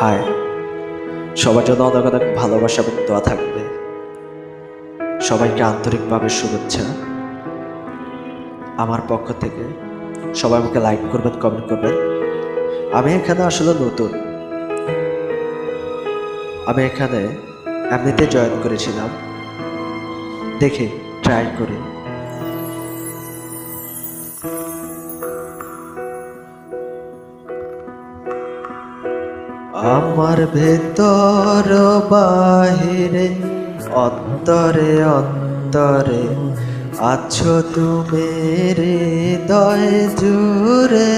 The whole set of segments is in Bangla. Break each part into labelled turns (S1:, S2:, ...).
S1: হাই, সবার জন্য অনেক অনেক ভালোবাসা এবং দোয়া থাকবে। সবাইকে আন্তরিকভাবে শুভেচ্ছা আমার পক্ষ থেকে। সবাই আমাকে লাইক করবেন, কমেন্ট করবেন। আমি এখানে আসলে নতুন। আমি এখানে এমনিতে জয়েন করেছিলাম, দেখি ট্রাই করি। আমার ভেতর বাহিরে অন্তরে অন্তরে আছো তুমি হৃদয় জুড়ে।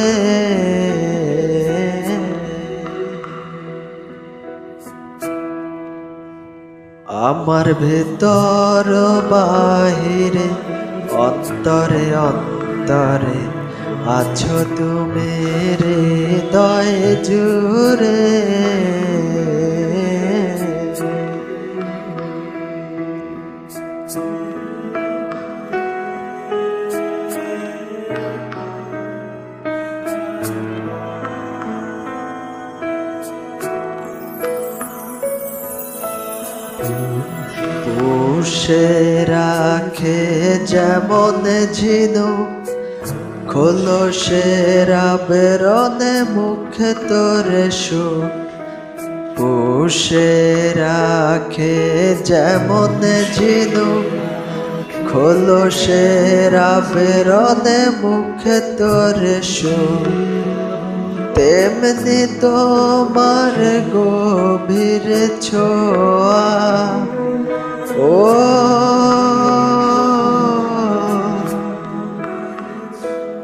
S1: আমার ভেতর বাহিরে অন্তরে অন্তরে আছো তুমি হৃদয় জুড়ে। পুষে রাখে যেমন ঝিনুক খোলসের আবরণে মুখে তোরে সুখ। পুষে রাখে যেমন ঝিনুক খোলসের আবরণে মুখে তোরে সুখ। তেমনি তোমার গভীর ছোঁয়া ও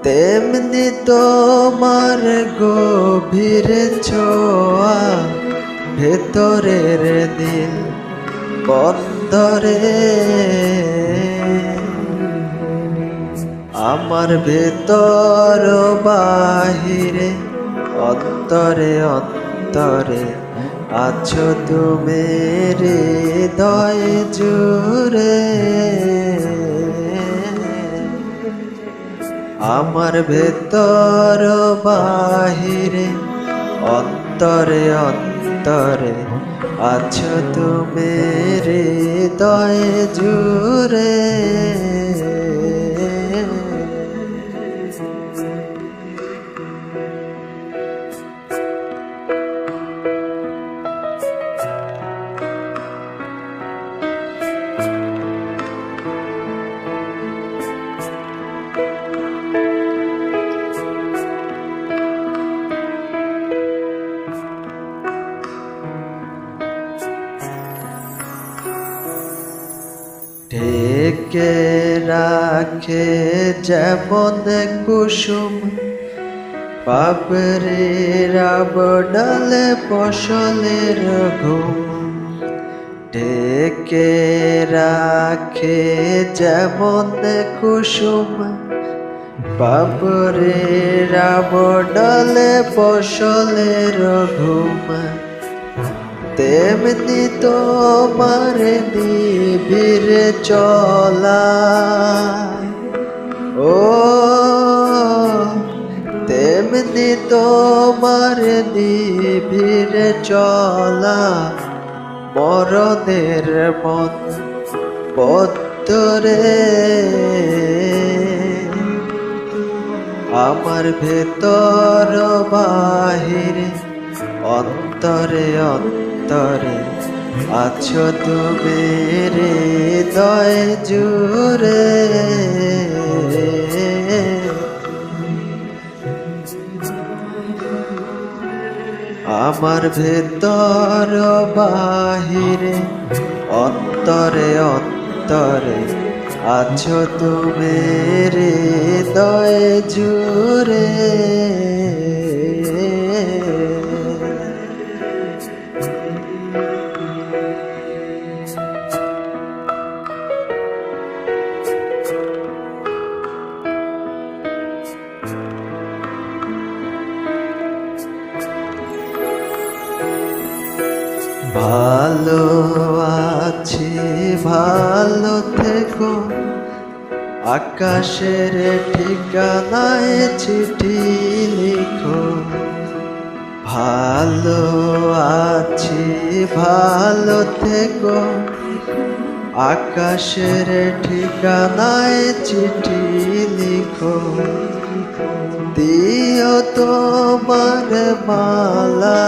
S1: তেমনি তোমার গভীর ছোঁয়া ভেতরের দিল বন্দরে। আমার ভেতর বাহিরে অন্তরে অন্তরে আছো তুমি হৃদয় জুড়ে। আমার ভেতর বাহিরে অন্তরে অন্তরে আছো তুমি হৃদয় জুড়ে। ঢেকে রাখে যেমন কুসুম পাপড়ির আবডালে ফসলের ঘুম। ঢেকে রাখে যেমন কুসুম পাপড়ির আবডালে ফসলের ঘুম। তেমনি তোমার নিবিড় চলা ও তেমনি তোমার নিবিড় চলা মরদের মন বদ্ধরে। আমার ভেতর বাহিরে অন্তরে অন্তরে আছো তুমি হৃদয় জুড়ে। আমার ভেতর বাহিরে অন্তরে অন্তরে আছো তুমি হৃদয় জুড়ে। ভালো আছি ভালো থেকো আকাশের ঠিকানায় চিঠি লিখো। ভালো আছি, ভালো থেকো, আকাশের ঠিকানায় চিঠি লিখো, দিও তোমার মালা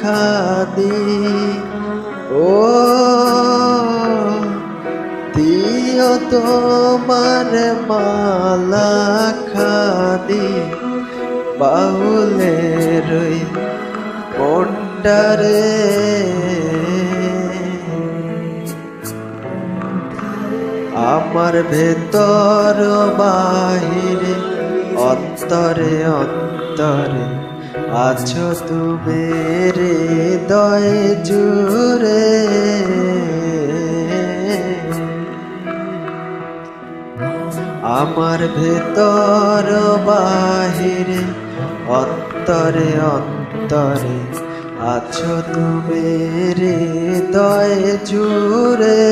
S1: খানি, ও দিও তোমার মালা খানি, বাউলে রই মনটারে। আমার ভেতর বাহিরে, অন্তরে অন্তরে আছো তুমি হৃদয় জুড়ে। আমার ভেতর বাহিরে, অন্তরে অন্তরে আছো তুমি হৃদয় জুড়ে।